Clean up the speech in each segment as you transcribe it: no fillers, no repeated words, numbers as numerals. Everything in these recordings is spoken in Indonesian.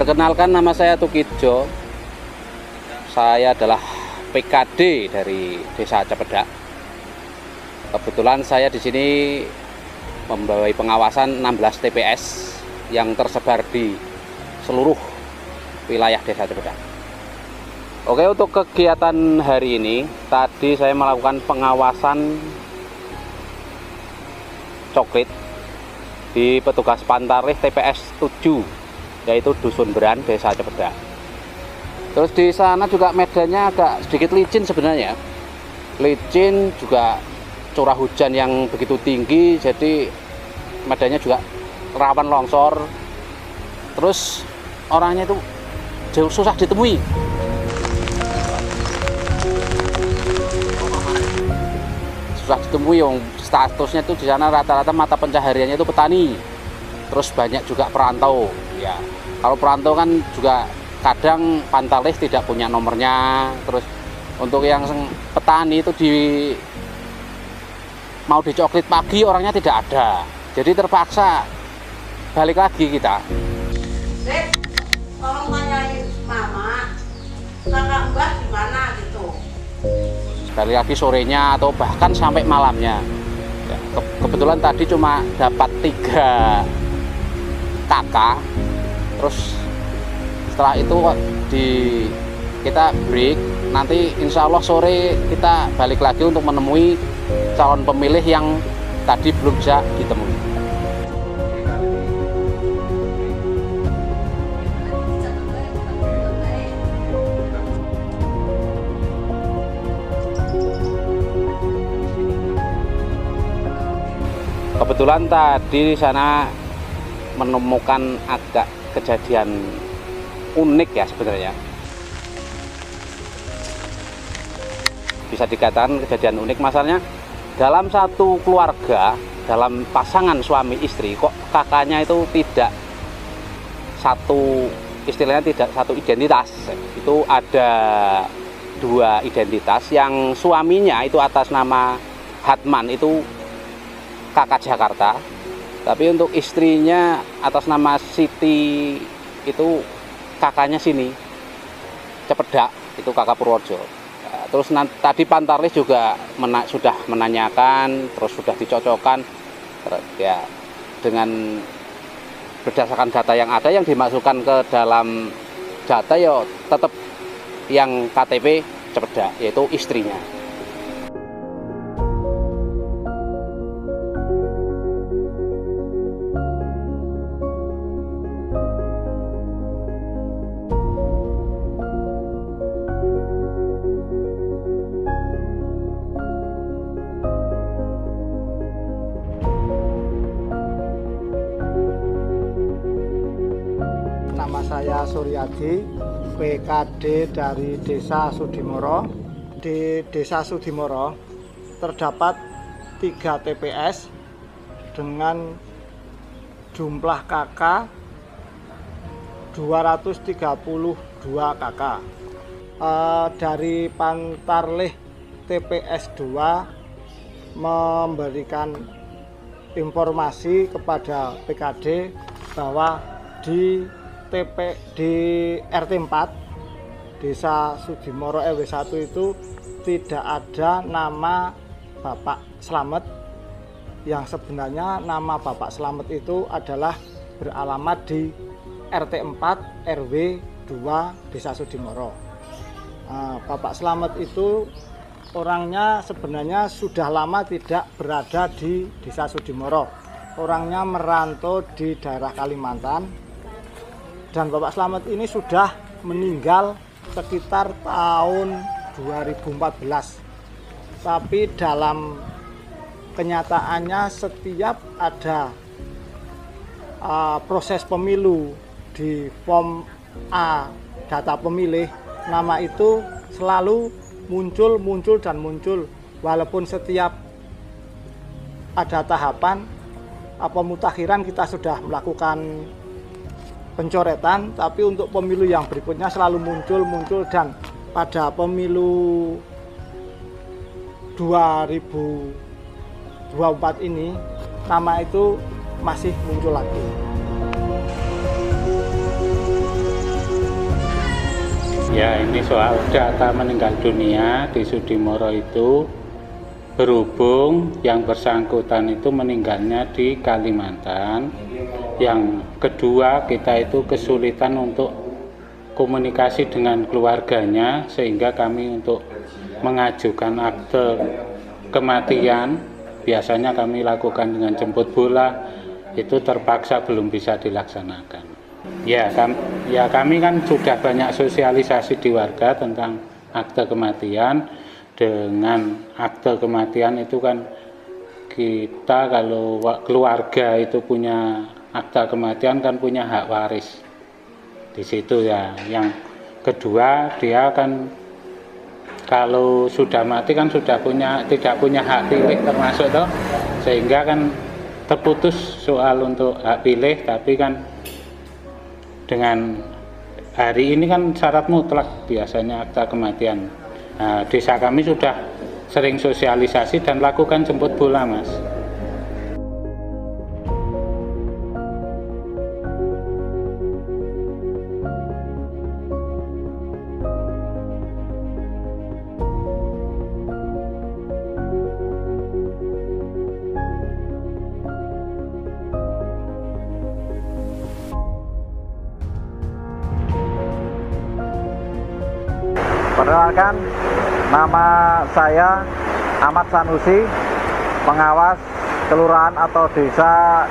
Perkenalkan, nama saya Tukijo. Saya adalah PKD dari Desa Cepedak. Kebetulan saya di sini membawa pengawasan 16 TPS yang tersebar di seluruh wilayah Desa Cepedak. Oke, untuk kegiatan hari ini, tadi saya melakukan pengawasan coklit di petugas Pantarlih TPS 7, yaitu Dusun Beran, Desa Cepedak. Terus di sana juga medannya agak sedikit licin sebenarnya. Licin, juga curah hujan yang begitu tinggi, jadi medannya juga rawan longsor. Terus orangnya itu jauh susah ditemui. Susah ditemui, yang statusnya itu di sana rata-rata mata pencahariannya itu petani. Terus banyak juga perantau. Ya, kalau perantau kan juga kadang Pantarlih tidak punya nomornya. Terus untuk yang petani itu mau dicoklit pagi orangnya tidak ada. Jadi terpaksa balik lagi kita. Dek, tolong tanyain mama, kakak Mbah di mana gitu. Balik lagi sorenya atau bahkan sampai malamnya. Ya, kebetulan tadi cuma dapat 3 kakak. Terus setelah itu kita break, nanti insya Allah sore kita balik lagi untuk menemui calon pemilih yang tadi belum bisa ditemui. Kebetulan tadi di sana menemukan agak kejadian unik ya sebenarnya. Bisa dikatakan kejadian unik, masalahnya dalam satu keluarga, dalam pasangan suami istri, kok kakaknya itu tidak satu, istilahnya tidak satu identitas. Itu ada 2 identitas, yang suaminya itu atas nama Hatman, itu kakak Jakarta. Tapi untuk istrinya atas nama Siti itu kakaknya sini, Cepedak, itu kakak Purworejo. Nah, terus tadi Pantarlih juga sudah menanyakan, terus sudah dicocokkan, ya dengan berdasarkan data yang ada yang dimasukkan ke dalam data, ya tetap yang KTP Cepedak, yaitu istrinya. Nama saya Suryadi, PKD dari Desa Sudimoro. Di Desa Sudimoro terdapat 3 TPS dengan jumlah KK 232 KK. Dari Pantarlih TPS 2 memberikan informasi kepada PKD bahwa di RT 4 Desa Sudimoro RW 1 itu tidak ada nama Bapak Slamet, yang sebenarnya nama Bapak Slamet itu adalah beralamat di RT 4 RW 2 Desa Sudimoro. Bapak Slamet itu orangnya sebenarnya sudah lama tidak berada di Desa Sudimoro. Orangnya merantau di daerah Kalimantan. Dan Bapak Slamet ini sudah meninggal sekitar tahun 2014. Tapi dalam kenyataannya setiap ada proses pemilu di form A data pemilih, nama itu selalu muncul dan muncul, walaupun setiap ada tahapan pemutakhiran kita sudah melakukan pencoretan, tapi untuk pemilu yang berikutnya selalu muncul, dan pada pemilu 2024 ini nama itu masih muncul lagi. Ya, ini soal data meninggal dunia di Sudimoro itu berhubung yang bersangkutan itu meninggalnya di Kalimantan. Yang kedua, kita itu kesulitan untuk komunikasi dengan keluarganya, sehingga kami untuk mengajukan akte kematian biasanya kami lakukan dengan jemput bola, itu terpaksa belum bisa dilaksanakan. Ya kami kan sudah banyak sosialisasi di warga tentang akte kematian. Dengan akte kematian itu kan kita, kalau keluarga itu punya akte kematian kan punya hak waris di situ ya. Yang kedua, dia kan kalau sudah mati kan sudah tidak punya hak pilih termasuk toh, sehingga kan terputus soal untuk hak pilih. Tapi kan dengan hari ini kan syarat mutlak biasanya akta kematian. Nah, desa kami sudah sering sosialisasi dan lakukan jemput bola, Mas. Perkenalkan, nama saya Ahmad Sanusi, pengawas kelurahan atau Desa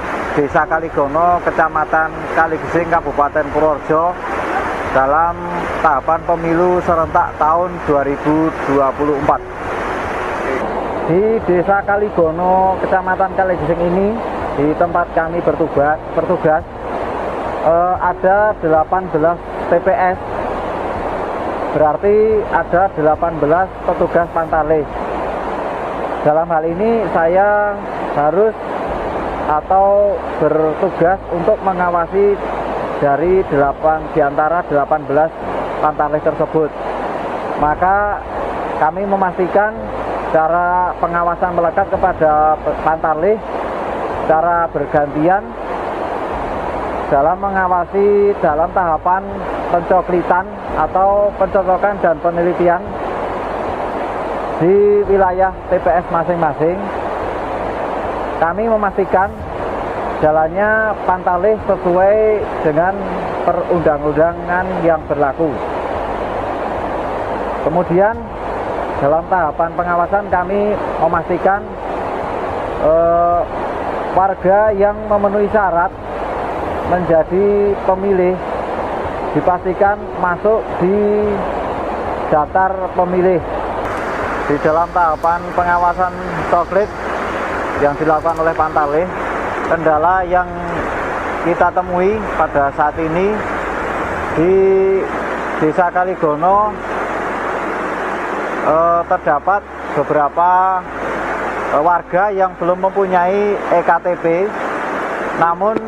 Kaligono, Kecamatan Kaligesing, Kabupaten Purworejo, dalam tahapan pemilu serentak tahun 2024. Di Desa Kaligono, Kecamatan Kaligesing ini, di tempat kami bertugas ada 18 TPS. Berarti ada 18 petugas pantarlih. Dalam hal ini saya harus atau bertugas untuk mengawasi dari di antara 18 pantarlih tersebut. Maka kami memastikan cara pengawasan melekat kepada pantarlih secara bergantian dalam mengawasi dalam tahapan pencoklitan atau pencocokan dan penelitian di wilayah TPS masing-masing. Kami memastikan jalannya pantarlih sesuai dengan perundang-undangan yang berlaku. Kemudian dalam tahapan pengawasan kami memastikan warga yang memenuhi syarat menjadi pemilih dipastikan masuk di daftar pemilih. Di dalam tahapan pengawasan coklit yang dilakukan oleh pantarlih, kendala yang kita temui pada saat ini di Desa Kaligono terdapat beberapa warga yang belum mempunyai EKTP, namun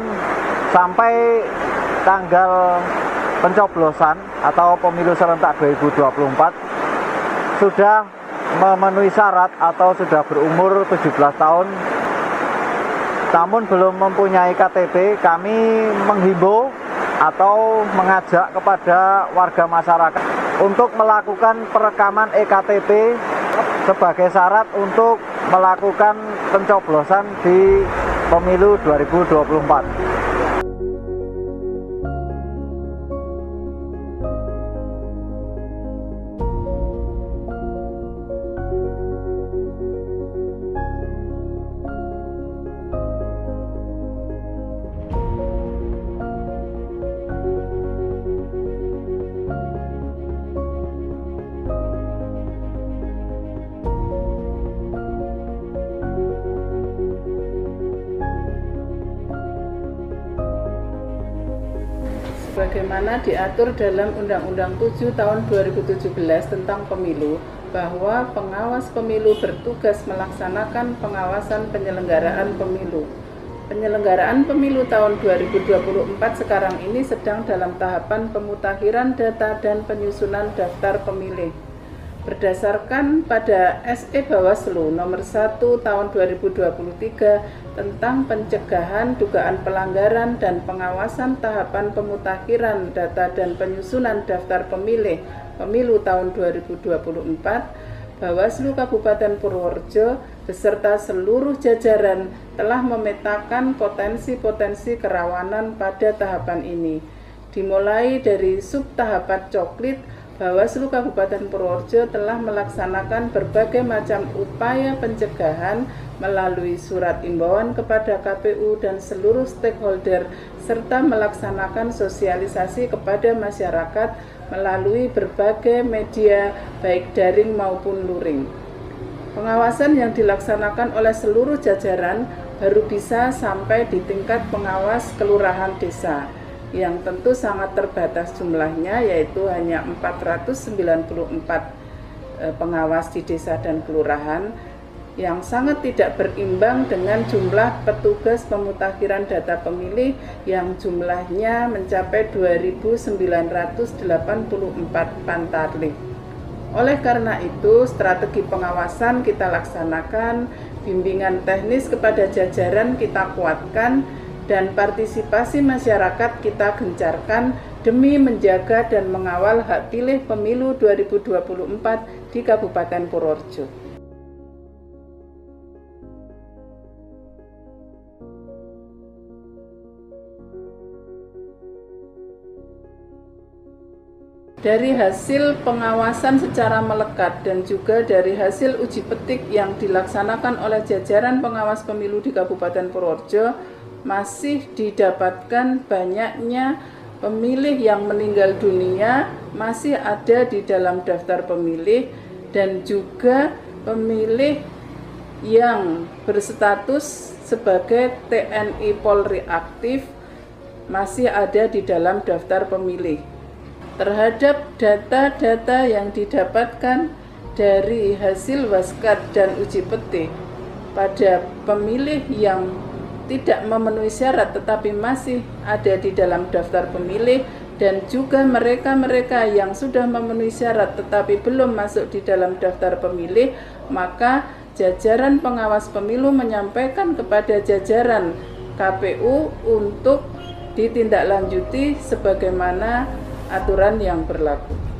sampai tanggal pencoblosan atau pemilu serentak 2024 sudah memenuhi syarat atau sudah berumur 17 tahun namun belum mempunyai KTP. Kami menghimbau atau mengajak kepada warga masyarakat untuk melakukan perekaman EKTP sebagai syarat untuk melakukan pencoblosan di pemilu 2024. Sebagaimana diatur dalam Undang-Undang 7 tahun 2017 tentang pemilu, bahwa pengawas pemilu bertugas melaksanakan pengawasan penyelenggaraan pemilu. Penyelenggaraan pemilu tahun 2024 sekarang ini sedang dalam tahapan pemutakhiran data dan penyusunan daftar pemilih. Berdasarkan pada SE Bawaslu nomor 1 tahun 2023 tentang pencegahan dugaan pelanggaran dan pengawasan tahapan pemutakhiran data dan penyusunan daftar pemilih Pemilu tahun 2024, Bawaslu Kabupaten Purworejo beserta seluruh jajaran telah memetakan potensi-potensi kerawanan pada tahapan ini. Dimulai dari subtahapan coklit, Bawaslu Kabupaten Purworejo telah melaksanakan berbagai macam upaya pencegahan melalui surat imbauan kepada KPU dan seluruh stakeholder serta melaksanakan sosialisasi kepada masyarakat melalui berbagai media baik daring maupun luring. Pengawasan yang dilaksanakan oleh seluruh jajaran baru bisa sampai di tingkat pengawas kelurahan desa, yang tentu sangat terbatas jumlahnya, yaitu hanya 494 pengawas di desa dan kelurahan, yang sangat tidak berimbang dengan jumlah petugas pemutakhiran data pemilih yang jumlahnya mencapai 2.984 pantarlih. Oleh karena itu, strategi pengawasan kita laksanakan, bimbingan teknis kepada jajaran kita kuatkan, dan partisipasi masyarakat kita gencarkan demi menjaga dan mengawal hak pilih pemilu 2024 di Kabupaten Purworejo. Dari hasil pengawasan secara melekat dan juga dari hasil uji petik yang dilaksanakan oleh jajaran pengawas pemilu di Kabupaten Purworejo, masih didapatkan banyaknya pemilih yang meninggal dunia masih ada di dalam daftar pemilih, dan juga pemilih yang berstatus sebagai TNI Polri aktif masih ada di dalam daftar pemilih. Terhadap data-data yang didapatkan dari hasil waskat dan uji petik pada pemilih yang tidak memenuhi syarat tetapi masih ada di dalam daftar pemilih, dan juga mereka-mereka yang sudah memenuhi syarat tetapi belum masuk di dalam daftar pemilih, maka jajaran pengawas pemilu menyampaikan kepada jajaran KPU untuk ditindaklanjuti sebagaimana aturan yang berlaku.